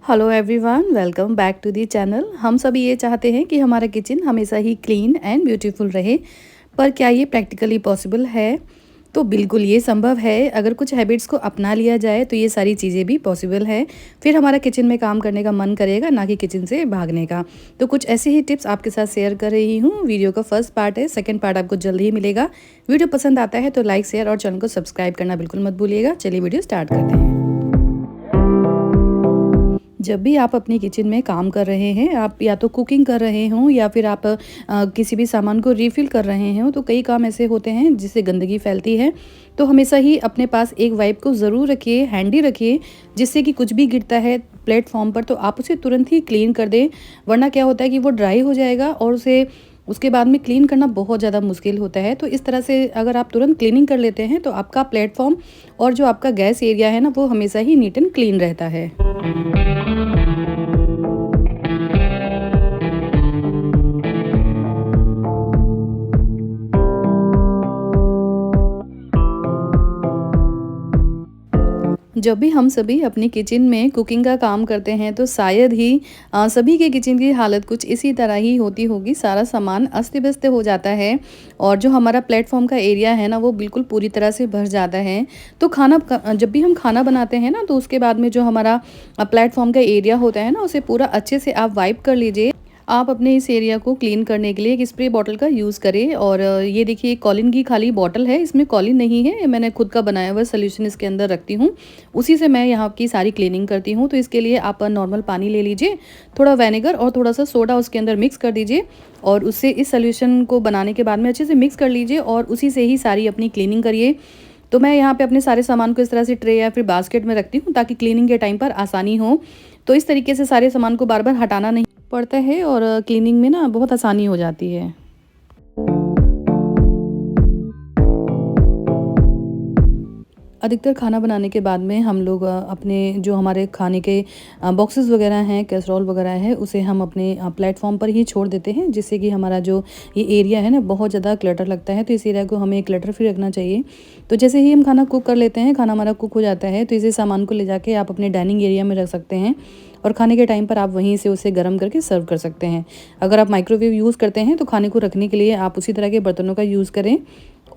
Hello everyone, welcome back to the channel. हम सभी ये चाहते हैं कि हमारा किचन हमेशा ही क्लीन एंड ब्यूटीफुल रहे, पर क्या ये प्रैक्टिकली पॉसिबल है? तो बिल्कुल ये संभव है। अगर कुछ हैबिट्स को अपना लिया जाए तो ये सारी चीज़ें भी पॉसिबल है। फिर हमारा किचन में काम करने का मन करेगा, ना कि किचन से भागने का। तो कुछ ऐसी ही टिप्स आपके साथ शेयर कर रही हूँ। वीडियो का फर्स्ट पार्ट है, सेकंड पार्ट आपको जल्दी ही मिलेगा। वीडियो पसंद आता है तो लाइक, शेयर और चैनल को सब्सक्राइब करना बिल्कुल मत भूलिएगा। चलिए वीडियो स्टार्ट करते हैं। जब भी आप अपनी किचन में काम कर रहे हैं, आप या तो कुकिंग कर रहे हों या फिर आप किसी भी सामान को रिफ़िल कर रहे हों, तो कई काम ऐसे होते हैं जिससे गंदगी फैलती है। तो हमेशा ही अपने पास एक वाइप को ज़रूर रखिए, हैंडी रखिए, जिससे कि कुछ भी गिरता है प्लेटफॉर्म पर तो आप उसे तुरंत ही क्लीन कर दें। वरना क्या होता है कि वो ड्राई हो जाएगा और उसे उसके बाद में क्लीन करना बहुत ज़्यादा मुश्किल होता है। तो इस तरह से अगर आप तुरंत क्लीनिंग कर लेते हैं तो आपका प्लेटफॉर्म और जो आपका गैस एरिया है ना, वो हमेशा ही नीट एंड क्लीन रहता है। जब भी हम सभी अपनी किचन में कुकिंग का काम करते हैं तो शायद ही सभी के किचन की हालत कुछ इसी तरह ही होती होगी। सारा सामान अस्त-व्यस्त हो जाता है और जो हमारा प्लेटफॉर्म का एरिया है ना, वो बिल्कुल पूरी तरह से भर जाता है। तो जब भी हम खाना बनाते हैं ना, तो उसके बाद में जो हमारा प्लेटफॉर्म का एरिया होता है ना, उसे पूरा अच्छे से आप वाइप कर लीजिए। आप अपने इस एरिया को क्लीन करने के लिए एक स्प्रे बॉटल का यूज़ करें। और ये देखिए, कॉलिन की खाली बॉटल है, इसमें कॉलिन नहीं है। मैंने खुद का बनाया हुआ सॉल्यूशन इसके अंदर रखती हूँ, उसी से मैं यहाँ की सारी क्लीनिंग करती हूँ। तो इसके लिए आप नॉर्मल पानी ले लीजिए, थोड़ा विनेगर और थोड़ा सा सोडा उसके अंदर मिक्स कर दीजिए और उससे इस सॉल्यूशन को बनाने के बाद में अच्छे से मिक्स कर लीजिए और उसी से ही सारी अपनी क्लीनिंग करिए। तो मैं यहाँ पे अपने सारे सामान को इस तरह से ट्रे या फिर बास्केट में रखती हूँ, ताकि क्लीनिंग के टाइम पर आसानी हो। तो इस तरीके से सारे सामान को बार बार हटाना नहीं पड़ता है और क्लीनिंग में ना बहुत आसानी हो जाती है। अधिकतर खाना बनाने के बाद में हम लोग अपने जो हमारे खाने के बॉक्सेस वगैरह हैं, कैसरोल वगैरह है, उसे हम अपने प्लेटफॉर्म पर ही छोड़ देते हैं, जिससे कि हमारा जो ये एरिया है ना, बहुत ज़्यादा क्लटर लगता है। तो इस एरिया को हमें क्लटर फ्री रखना चाहिए। तो जैसे ही हम खाना कुक कर लेते हैं, खाना हमारा कुक हो जाता है, तो इसी सामान को ले जाके आप अपने डाइनिंग एरिया में रख सकते हैं और खाने के टाइम पर आप वहीं से उसे गर्म करके सर्व कर सकते हैं। अगर आप माइक्रोवेव यूज़ करते हैं तो खाने को रखने के लिए आप उसी तरह के बर्तनों का यूज़ करें।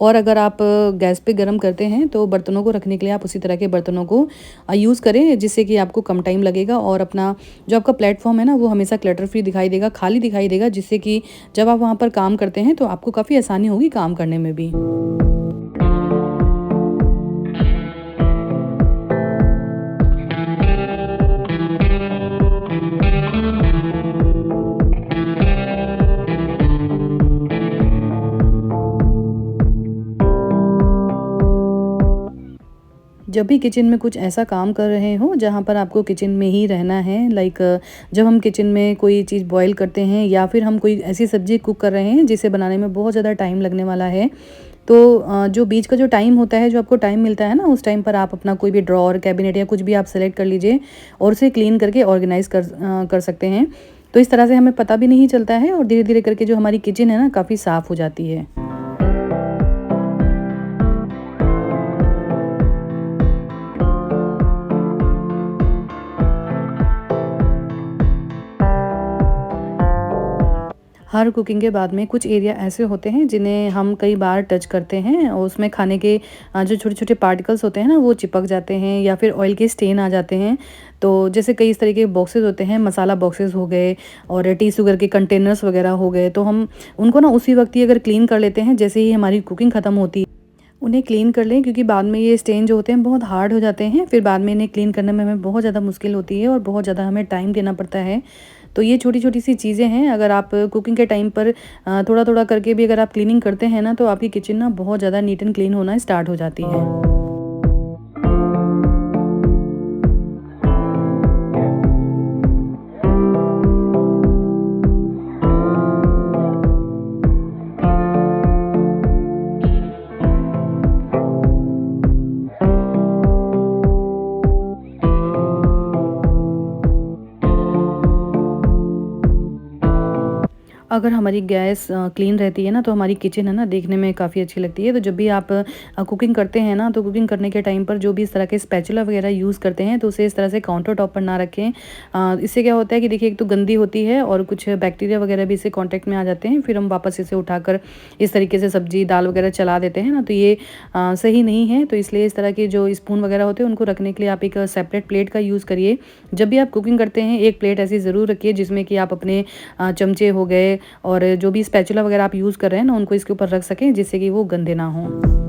और अगर आप गैस पे गरम करते हैं तो बर्तनों को रखने के लिए आप उसी तरह के बर्तनों को यूज़ करें, जिससे कि आपको कम टाइम लगेगा और अपना जो आपका प्लेटफॉर्म है ना, वो हमेशा क्लटर फ्री दिखाई देगा, खाली दिखाई देगा, जिससे कि जब आप वहाँ पर काम करते हैं तो आपको काफ़ी आसानी होगी काम करने में भी। जब भी किचन में कुछ ऐसा काम कर रहे हो जहाँ पर आपको किचन में ही रहना है, लाइक जब हम किचन में कोई चीज़ बॉईल करते हैं या फिर हम कोई ऐसी सब्ज़ी कुक कर रहे हैं जिसे बनाने में बहुत ज़्यादा टाइम लगने वाला है, तो जो बीच का जो टाइम होता है, जो आपको टाइम मिलता है ना, उस टाइम पर आप अपना कोई भी ड्रॉअर, कैबिनेट या कुछ भी आप सेलेक्ट कर लीजिए और उसे क्लीन करके ऑर्गेनाइज़ कर सकते हैं। तो इस तरह से हमें पता भी नहीं चलता है और धीरे-धीरे करके जो हमारी किचन है ना, काफ़ी साफ़ हो जाती है। हर कुकिंग के बाद में कुछ एरिया ऐसे होते हैं जिन्हें हम कई बार टच करते हैं और उसमें खाने के जो छोटे-छोटे पार्टिकल्स होते हैं ना, वो चिपक जाते हैं या फिर ऑयल के स्टेन आ जाते हैं। तो जैसे कई इस तरह के बॉक्सेस होते हैं, मसाला बॉक्सेस हो गए और टी शुगर के कंटेनर्स वगैरह हो गए, तो हम उनको ना उसी वक़्त ही अगर क्लीन कर लेते हैं, जैसे ही हमारी कुकिंग ख़त्म होती है, उन्हें क्लीन कर लें, क्योंकि बाद में ये स्टेन जो होते हैं बहुत हार्ड हो जाते हैं। फिर बाद में इन्हें क्लीन करने में हमें बहुत ज़्यादा मुश्किल होती है और बहुत ज़्यादा हमें टाइम देना पड़ता है। तो ये छोटी-छोटी सी चीज़ें हैं, अगर आप कुकिंग के टाइम पर थोड़ा-थोड़ा करके भी अगर आप क्लीनिंग करते हैं ना, तो आपकी किचन ना बहुत ज़्यादा नीट एंड क्लीन होना स्टार्ट हो जाती है। अगर हमारी गैस क्लीन रहती है ना, तो हमारी किचन है ना देखने में काफ़ी अच्छी लगती है। तो जब भी आप कुकिंग करते हैं ना, तो कुकिंग करने के टाइम पर जो भी इस तरह के स्पैचुला वगैरह यूज़ करते हैं, तो उसे इस तरह से काउंटर टॉप पर ना रखें। इससे क्या होता है कि देखिए, एक तो गंदी होती है और कुछ बैक्टीरिया वगैरह भी इससे कॉन्टैक्ट में आ जाते हैं। फिर हम वापस इसे उठाकर इस तरीके से सब्ज़ी, दाल वगैरह चला देते हैं ना, तो ये सही नहीं है। तो इसलिए इस तरह के जो स्पून वगैरह होते हैं, उनको रखने के लिए आप एक सेपरेट प्लेट का यूज़ करिए। जब भी आप कुकिंग करते हैं, एक प्लेट ऐसी ज़रूर रखिए जिसमें कि आप अपने चमचे हो गए और जो भी स्पैचुला वगैरह आप यूज़ कर रहे हैं ना, उनको इसके ऊपर रख सकें जिससे कि वो गंदे ना हों।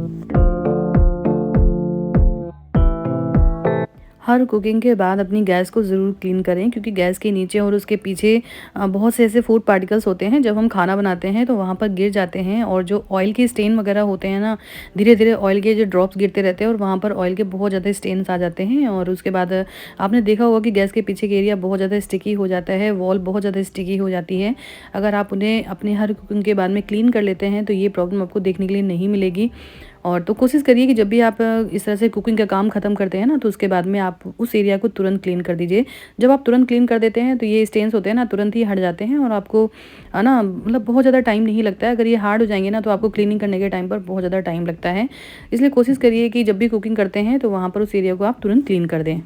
हर कुकिंग के बाद अपनी गैस को ज़रूर क्लीन करें, क्योंकि गैस के नीचे और उसके पीछे बहुत से ऐसे फूड पार्टिकल्स होते हैं, जब हम खाना बनाते हैं तो वहाँ पर गिर जाते हैं। और जो ऑयल के स्टेन वगैरह होते हैं ना, धीरे-धीरे ऑयल के जो ड्रॉप्स गिरते रहते हैं और वहाँ पर ऑयल के बहुत ज़्यादा स्टेन्स आ जाते हैं। और उसके बाद आपने देखा होगा कि गैस के पीछे का एरिया बहुत ज़्यादा स्टिकी हो जाता है, वॉल बहुत ज़्यादा स्टिकी हो जाती है। अगर आप उन्हें अपने हर कुकिंग के बाद में क्लीन कर लेते हैं, तो ये प्रॉब्लम आपको देखने के लिए नहीं मिलेगी। और तो कोशिश करिए कि जब भी आप इस तरह से कुकिंग का काम ख़त्म करते हैं ना, तो उसके बाद में आप उस एरिया को तुरंत क्लीन कर दीजिए। जब आप तुरंत क्लीन कर देते हैं, तो ये स्टेन्स होते हैं ना, तुरंत ही हट जाते हैं और आपको है ना, मतलब बहुत ज़्यादा टाइम नहीं लगता है। अगर ये हार्ड हो जाएँगे ना, तो आपको क्लीनिंग करने के टाइम पर बहुत ज़्यादा टाइम लगता है। इसलिए कोशिश करिए कि जब भी कुकिंग करते हैं, तो वहाँ पर उस एरिया को आप तुरंत क्लीन कर दें।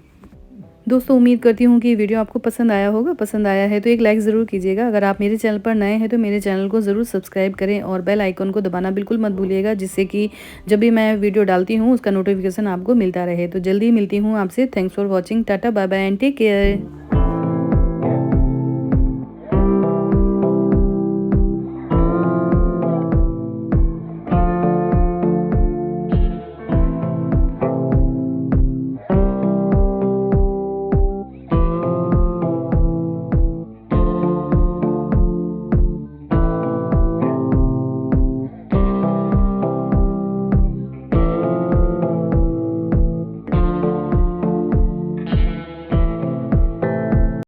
दोस्तों, उम्मीद करती हूँ कि वीडियो आपको पसंद आया होगा। पसंद आया है तो एक लाइक ज़रूर कीजिएगा। अगर आप मेरे चैनल पर नए हैं, तो मेरे चैनल को ज़रूर सब्सक्राइब करें और बेल आइकन को दबाना बिल्कुल मत भूलिएगा, जिससे कि जब भी मैं वीडियो डालती हूँ, उसका नोटिफिकेशन आपको मिलता रहे। तो जल्दी मिलती हूँ आपसे। Thanks for watching. Tata, bye bye and take care.